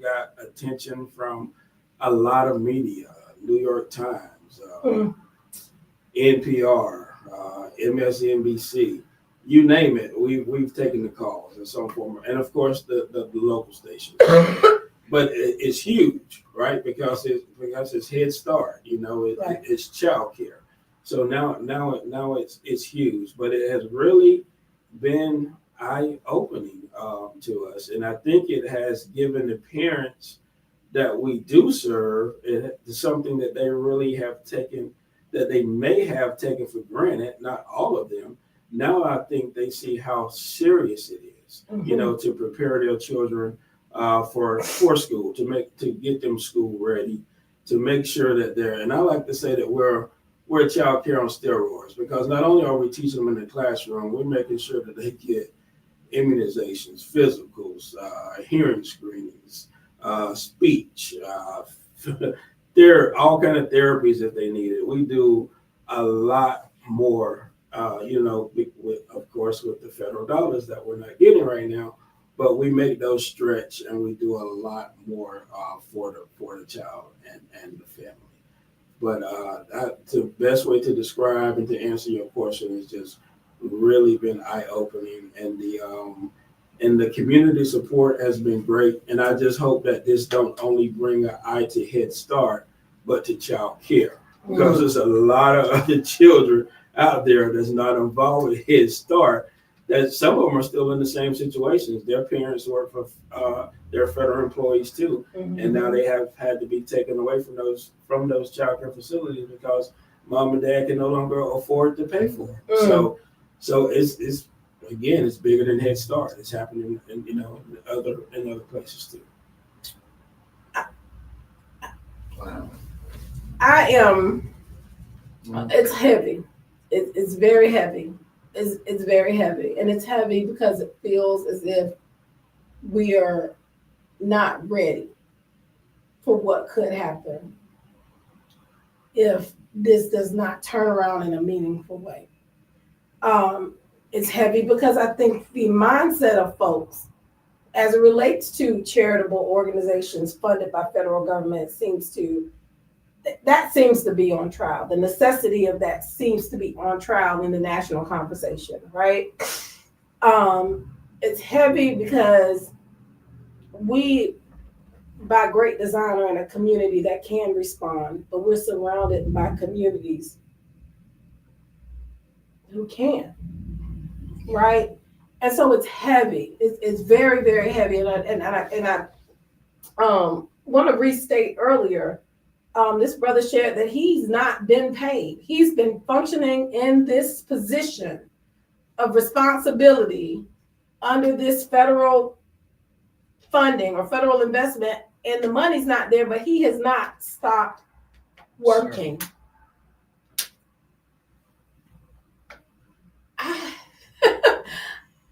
got attention from a lot of media, New York Times, NPR, MSNBC, you name it. We've taken the calls in some form, and of course the local stations. But it's huge, right? Because it's Head Start. Right. It's child care. So now it's huge, but it has really been eye-opening to us, and I think it has given the parents that we do serve something that they really have taken, that they may have taken for granted, not all of them. Now I think they see how serious it is, to prepare their children for school, to get them school ready, to make sure that they're, and I like to say that we're child care on steroids, because not only are we teaching them in the classroom, we're making sure that they get immunizations, physicals, hearing screenings, speech, there are all kind of therapies if they need it. We do a lot more, of course, with the federal dollars that we're not getting right now, but we make those stretch and we do a lot more for the child and the family. But the best way to describe and to answer your question is just really been eye-opening, and the community support has been great. And I just hope that this don't only bring an eye to Head Start, but to child care, because there's a lot of other children out there that's not involved with Head Start, that some of them are still in the same situations. Their parents work for their federal employees too, and now they have had to be taken away from those child care facilities because mom and dad can no longer afford to pay for it. So it's again, it's bigger than Head Start. It's happening in other places too. Wow. It's heavy. It's very heavy. It's very heavy, and it's heavy because it feels as if we are not ready for what could happen if this does not turn around in a meaningful way. It's heavy because I think the mindset of folks, as it relates to charitable organizations funded by federal government, seems to that seems to be on trial. The necessity of that seems to be on trial in the national conversation, right? It's heavy because we, by great design, are in a community that can respond, but we're surrounded by communities who can, right? And so it's heavy. It's very, very heavy. And I want to restate earlier. This brother shared that he's not been paid. He's been functioning in this position of responsibility under this federal funding or federal investment, and the money's not there, but he has not stopped working.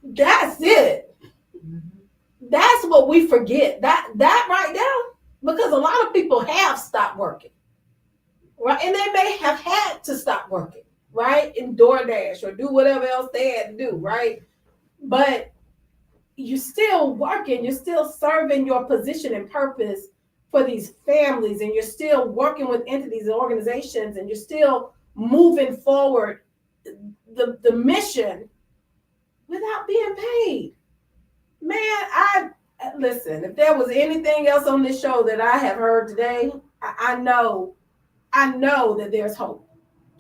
That's it. That's what we forget. That right now, because a lot of people have stopped working, right? And they may have had to stop working, right? In DoorDash or do whatever else they had to do, right? But you're still working, you're still serving your position and purpose for these families, and you're still working with entities and organizations, and you're still moving forward the mission without being paid. Man, I listen, if there was anything else on this show that I have heard today, I know that there's hope.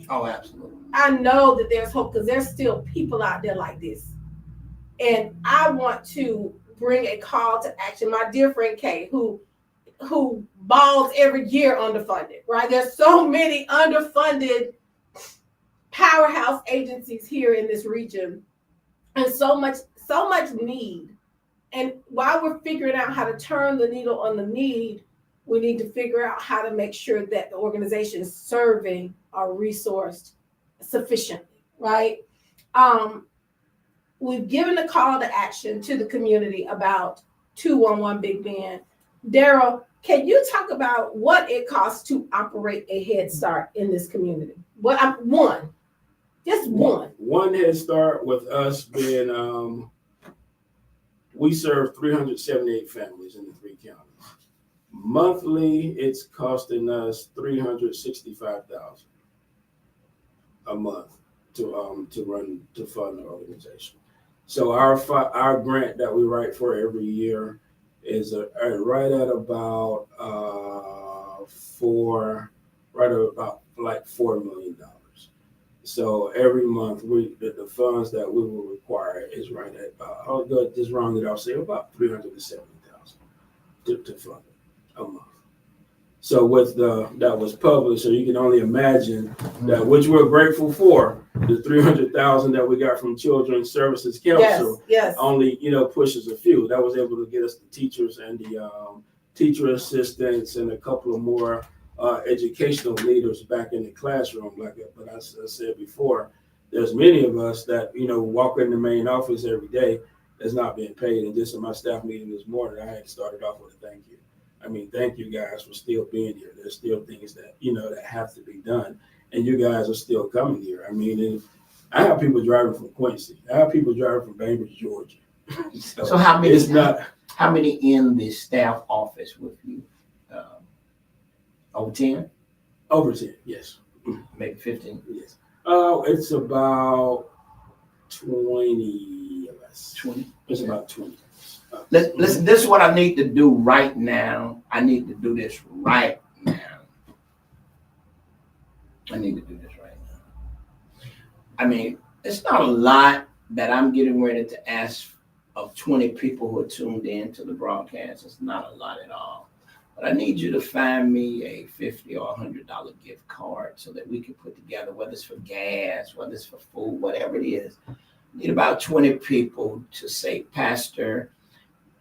Oh, absolutely. I know that there's hope because there's still people out there like this. And I want to bring a call to action. My dear friend Kay, who balls every year underfunded, right? There's so many underfunded powerhouse agencies here in this region, and so much need. And while we're figuring out how to turn the needle on the need, we need to figure out how to make sure that the organizations serving are resourced sufficiently, right? We've given a call to action to the community about 211 Big Bend. Daryl, can you talk about what it costs to operate a Head Start in this community? One Head Start with us being, we serve 378 families in the 3 counties. Monthly, it's costing us $365,000 a month to fund the organization. So our grant that we write for every year is right at about $4 million. So every month the funds that we will require is right at about, I'll go just round it off, say about $370,000 to fund it a month. So that was published, so you can only imagine that, which we're grateful for, the $300,000 that we got from Children's Services Council. Yes. Only pushes a few. That was able to get us the teachers and the teacher assistants and a couple of more educational leaders back in the classroom. But as I said before, there's many of us that walk in the main office every day that's not being paid. And just in my staff meeting this morning, I had started off with a thank you. I mean, thank you guys for still being here. There's still things that that have to be done, and you guys are still coming here. I mean, I have people driving from Quincy. I have people driving from Bainbridge, Georgia. So how many? It's not how many in the staff office with you? Over 10? Over 10, yes. Maybe 15? Yes. It's about 20 of us. 20? It's about 20. Listen, this is what I need to do right now. I need to do this right now. I mean, it's not a lot that I'm getting ready to ask of 20 people who are tuned in to the broadcast. It's not a lot at all. But I need you to find me a $50 or $100 gift card so that we can put together, whether it's for gas, whether it's for food, whatever it is. I need about 20 people to say, Pastor,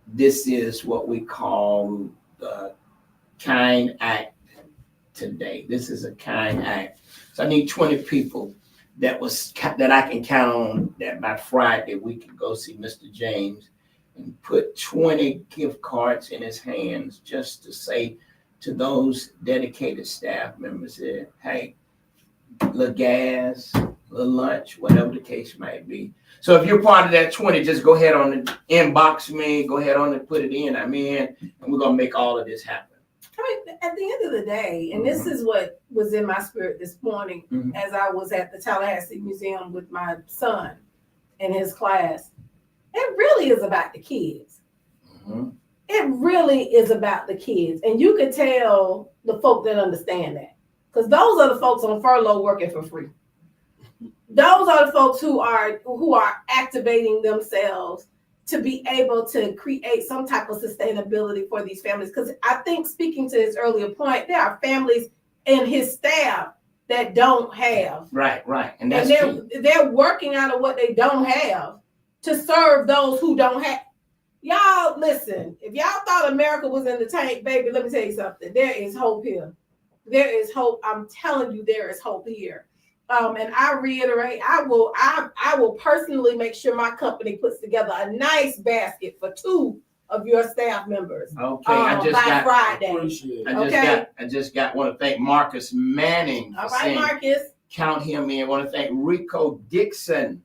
this is what we call the kind act today. This is a kind act. So I need 20 people that I can count on that by Friday we can go see Mr. James and put 20 gift cards in his hands just to say to those dedicated staff members that, hey, little gas, little lunch, whatever the case might be. So if you're part of that 20, just go ahead on and inbox me, go ahead on and put it in. I'm in, and we're going to make all of this happen. I mean, at the end of the day, and this is what was in my spirit this morning Mhm. as I was at the Tallahassee Museum with my son in his class, it really is about the kids. Mhm. It really is about the kids. And you can tell the folk that understand that. Because those are the folks on furlough working for free. Those are the folks who are activating themselves to be able to create some type of sustainability for these families. Because I think, speaking to his earlier point, there are families in his staff that don't have. Right. And And that's key. they're working out of what they don't have to serve those who don't have. Y'all, listen, if y'all thought America was in the tank, baby, let me tell you something. There is hope here. There is hope. I'm telling you, there is hope here. And I reiterate, I will personally make sure my company puts together a nice basket for 2 of your staff members Okay, I just by got. Friday. Appreciate it. I just got. Want to thank Marcus Manning for All right, saying Marcus. count him in. Want to thank Rico Dixon.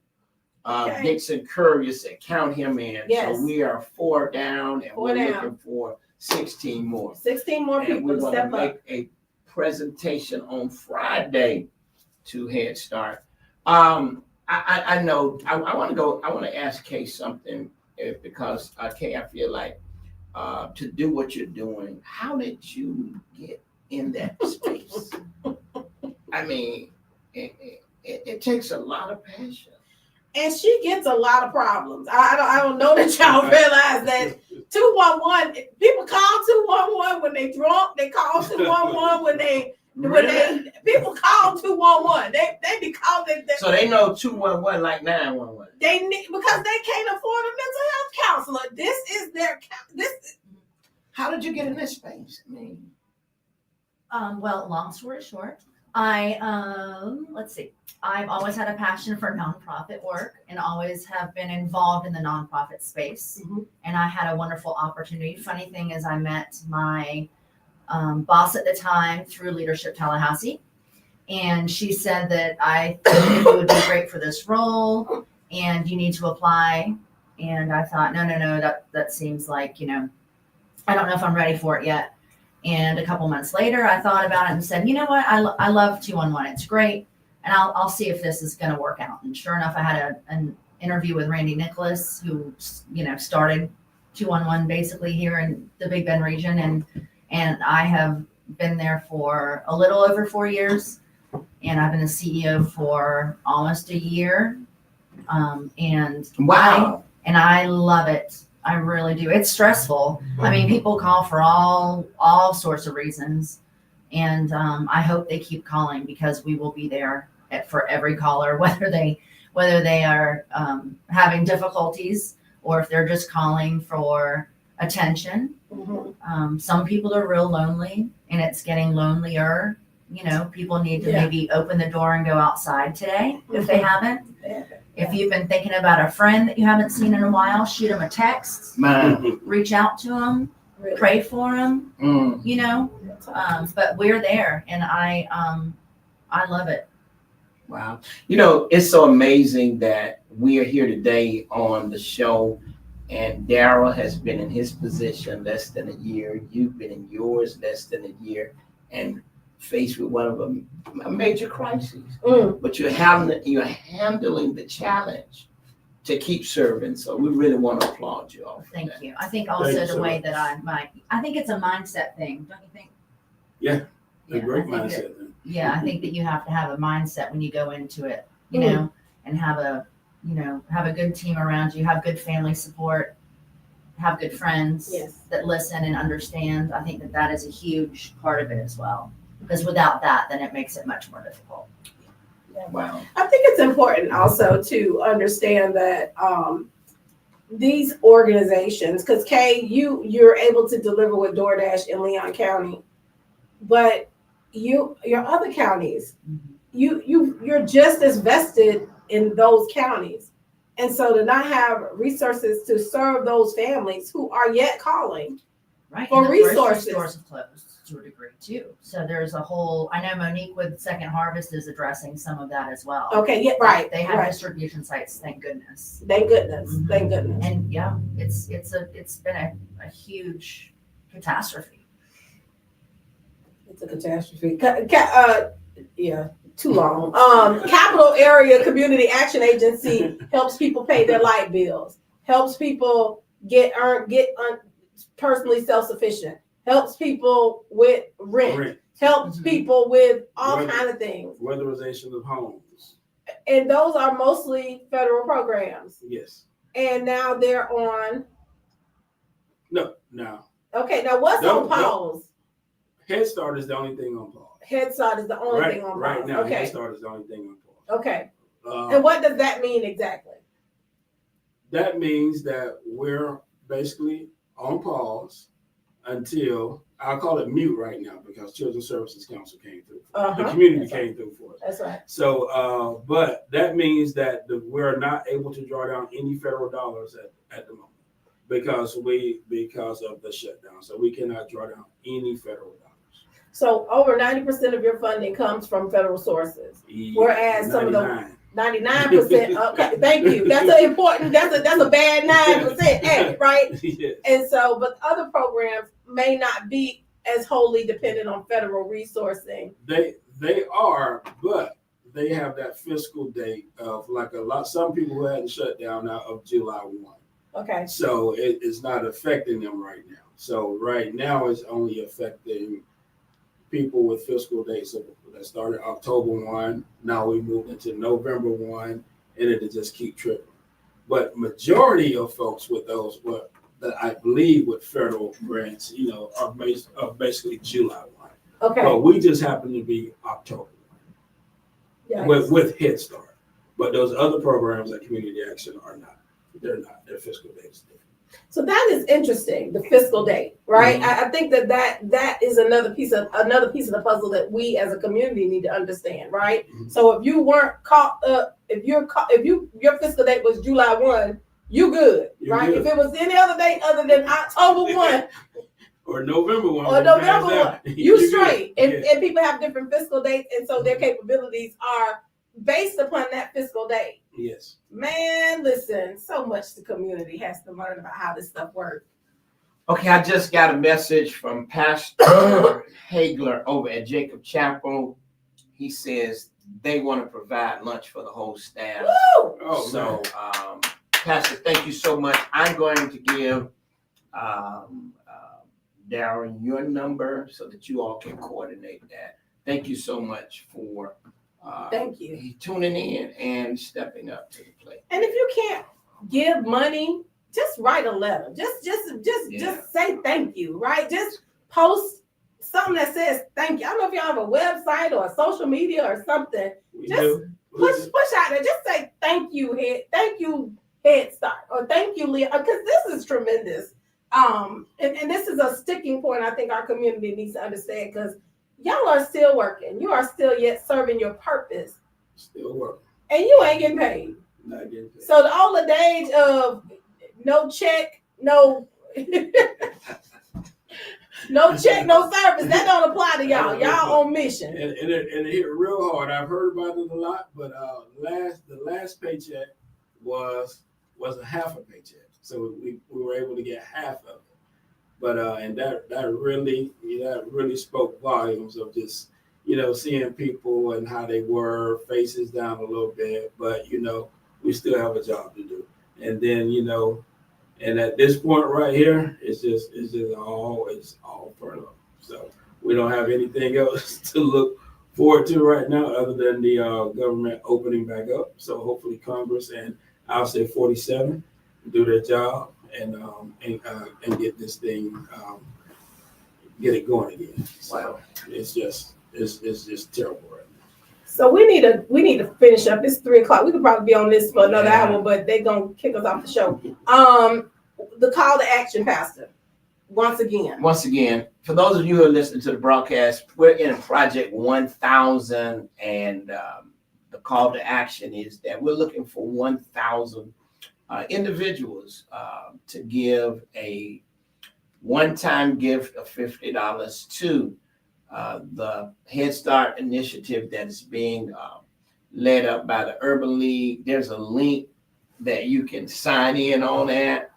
Okay. Dixon Courier said count him in. Yes. So we are 4 down, and 4 we're down. looking for 16 more. 16 more And people we're to going to step up. make a presentation on Friday to Head Start. I know. I want to go. I want to ask Kay something because Kay, I feel like to do what you're doing. How did you get in that space? I mean, it takes a lot of passion. And she gets a lot of problems. I don't know that y'all realize that 211 people call 211 when they drunk. They call 211 when they people call 211. They be calling. So they know 211 like 911. They need because they can't afford a mental health counselor. This is their this. How did you get in this space? I mean, Well, long story short, let's see. I've always had a passion for nonprofit work and always have been involved in the nonprofit space. Mhm. And I had a wonderful opportunity. Funny thing is, I met my boss at the time through Leadership Tallahassee, and she said that I think you would be great for this role, and you need to apply. And I thought, no, that seems like, I don't know if I'm ready for it yet. And a couple months later, I thought about it and said, you know what? I love 211. It's great. And I'll see if this is going to work out. And sure enough, I had an interview with Randy Nicholas, who, started 211 basically here in the Big Bend region. And I have been there for a little over 4 years. And I've been the CEO for almost a year. And wow. I love it. I really do. It's stressful. I mean, people call for all sorts of reasons. And I hope they keep calling because we will be there for every caller, whether they are having difficulties or if they're just calling for attention. Mm-hmm. Some people are real lonely and it's getting lonelier. People need to maybe open the door and go outside today if they haven't. Yeah. If you've been thinking about a friend that you haven't seen in a while, shoot them a text, Man. reach out to them, Really. pray for them, Mm. but we're there and I love it. Wow. It's so amazing that we are here today on the show, and Daryl has been in his position less than a year. You've been in yours less than a year and faced with one of a major crisis. Mm. But you're handling the challenge to keep serving. So we really want to applaud you all. Thank that. you. I think also Thank you the so way much. that I think it's a mindset thing, don't you think? Yeah, a great I think that- mindset. Then. Yeah, I think that you have to have a mindset when you go into it, and have a good team around you, have good family support, have good friends Yes. that listen and understand. I think that is a huge part of it as well. Because without that, then it makes it much more difficult. Wow. I think it's important also to understand that these organizations, because Kay, you're able to deliver with DoorDash in Leon County, but your other counties, you're just as vested in those counties, and so to not have resources to serve those families who are yet calling. Right. For And the grocery resources. stores have closed to a degree too. So there's a whole, I know Monique with Second Harvest is addressing some of that as well. Okay, yeah, right. They have right. distribution sites, thank goodness. Thank goodness. Mhm. Thank goodness. And yeah, it's been a huge catastrophe. It's a catastrophe. Yeah, too long. Capital Area Community Action Agency helps people pay their light bills, helps people get personally self-sufficient, helps people with rent, helps people with all kind of things. Weatherization of homes. And those are mostly federal programs. Yes. And now they're on. No. Okay, now what's on pause? Head Start is the only thing on pause. Head Start is the only thing on pause. Right now, okay. Head Start is the only thing on pause. Okay. And what does that mean exactly? That means that we're basically on pause until, I'll call it mute right now because Children's Services Council came through. The community came through for us. That's right. So, but that means that we're not able to draw down any federal dollars at the moment because of the shutdown. So we cannot draw down any federal dollars. So over 90% of your funding comes from federal sources, whereas some of the 99%. Okay, thank you. That's a bad 9%, right? Yes. And so, but other programs may not be as wholly dependent on federal resourcing. They are, but they have that fiscal date of some people who hadn't shut down now of July 1. Okay. So it's not affecting them right now. So right now it's only affecting people with fiscal dates that started October 1. Now we moved into November 1, and it'll just keep tripping. But majority of folks with those, that I believe with federal grants, are basically July 1. Okay. But we just happen to be October 1 with Head Start. But those other programs like Community Action are not. They're not. Their fiscal dates different. So that is interesting, the fiscal date, right? Mm-hmm. I think that is another piece of the puzzle that we as a community need to understand, right? Mm-hmm. So if you weren't caught up, if your fiscal date was July 1, you good, right? If it was any other date other than October 1 or November 1, you straight. And people have different fiscal dates, and so their capabilities are based upon that fiscal date. Yes. Man, listen, so much the community has to learn about how this stuff works. Okay, I just got a message from Pastor Hagler over at Jacob Chapel. He says they want to provide lunch for the whole staff. Woo! Oh, so, Pastor, thank you so much. I'm going to give Darren your number so that you all can coordinate that. Thank you so much for thank you tuning in and stepping up to the plate. And if you can't give money, just write a letter. Just say thank you, right? Just post something that says thank you. I don't know if y'all have a website or a social media or something. Just push out there. Just say thank you, Head Start, or thank you, Leah, because this is tremendous. And this is a sticking point I think our community needs to understand, because y'all are still working. You are still yet serving your purpose. Still working. And you ain't getting paid. Not getting paid. So the old adage of no check, no no check, no service, that don't apply to y'all. Y'all on mission. And it hit real hard. I've heard about it a lot, but the last paycheck was a half a paycheck. So we were able to get half of it. But and that really spoke volumes of just seeing people and how they were, faces down a little bit, but we still have a job to do. And then and at this point right here, it's just all furlough. So we don't have anything else to look forward to right now other than the government opening back up. So hopefully Congress and I'll say 47 do their job and get this thing, get it going again. So it's just terrible right now. So we need to finish up. It's 3:00. We could probably be on this for another hour, but they're gonna kick us off the show. The call to action, Pastor. Once again, for those of you who are listening to the broadcast, we're in Project 1000, and the call to action is that we're looking for 1,000 individuals to give a one-time gift of $50 to the Head Start initiative that is being led up by the Urban League. There's a link that you can sign in on that.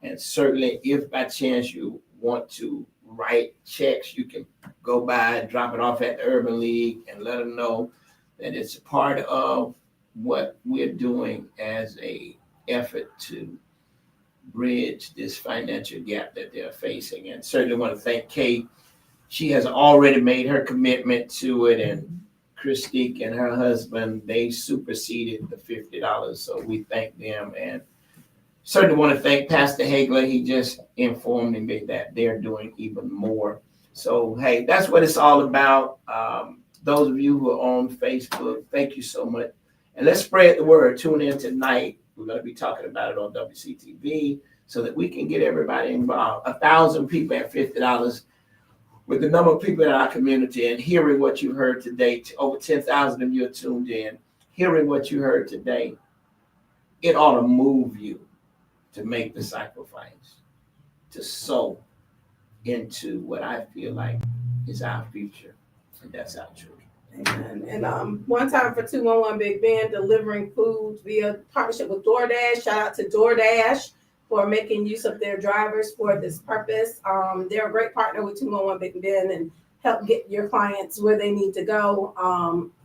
And certainly if by chance you want to write checks, you can go by, drop it off at the Urban League and let them know that it's a part of what we're doing as a effort to bridge this financial gap that they're facing. And certainly want to thank Kate. She has already made her commitment to it, and Christique and her husband, they superseded the $50. So we thank them, and certainly want to thank Pastor Hagler. He just informed me that they're doing even more. So, hey, that's what it's all about. Those of you who are on Facebook, thank you so much. And let's spread the word. Tune in tonight. We're going to be talking about it on WCTV so that we can get everybody involved. 1,000 people at $50 with the number of people in our community, and hearing what you heard today. Over 10,000 of you are tuned in. Hearing what you heard today, it ought to move you to make the sacrifice, to sow into what I feel like is our future, and that's our children. Amen. And one time for 211 Big Ben, delivering food via partnership with DoorDash. Shout out to DoorDash for making use of their drivers for this purpose. They're a great partner with 211 Big Ben and help get your clients where they need to go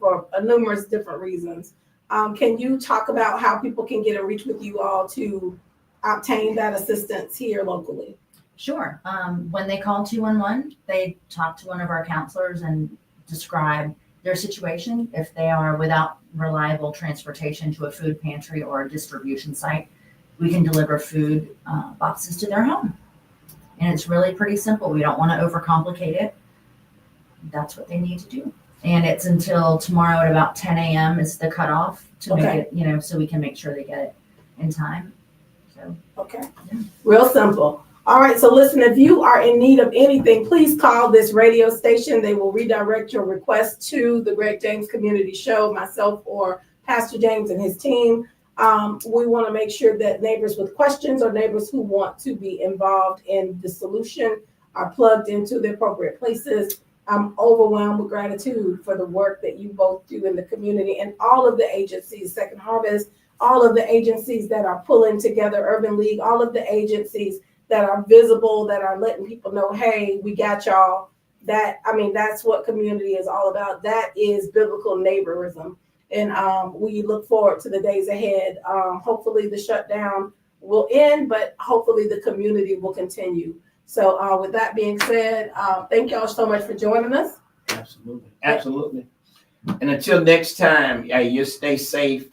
for numerous different reasons. Can you talk about how people can get in reach with you all to obtain that assistance here locally? Sure. When they call 211, they talk to one of our counselors and describe their situation. If they are without reliable transportation to a food pantry or a distribution site, we can deliver food boxes to their home. And it's really pretty simple. We don't want to overcomplicate it. That's what they need to do. And it's until tomorrow at about 10 a.m. is the cutoff to make it, so we can make sure they get it in time. So, okay. Yeah. Real simple. All right. So listen, if you are in need of anything, please call this radio station. They will redirect your request to the Greg James Community Show, myself or Pastor James and his team. We want to make sure that neighbors with questions or neighbors who want to be involved in the solution are plugged into the appropriate places. I'm overwhelmed with gratitude for the work that you both do in the community and all of the agencies, Second Harvest, all of the agencies that are pulling together, Urban League, all of the agencies that are visible, that are letting people know, hey, we got y'all. That's what community is all about. That is biblical neighborism. And we look forward to the days ahead. Hopefully the shutdown will end, but hopefully the community will continue. So with that being said, thank y'all so much for joining us. Absolutely. Absolutely. And until next time, you stay safe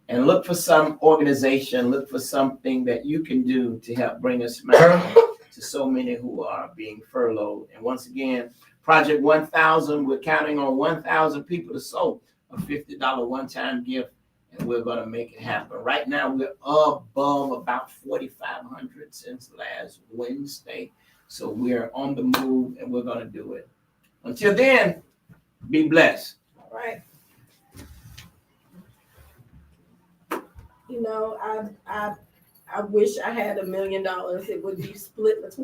and look for some organization, look for something that you can do to help bring a smile to so many who are being furloughed. And once again, Project 1,000, we're counting on 1,000 people to sow a $50 one-time gift, and we're going to make it happen. Right now, we're above about 4,500 since last Wednesday. So we're on the move, and we're going to do it. Until then, be blessed. All right. I wish I had $1 million. It would be split between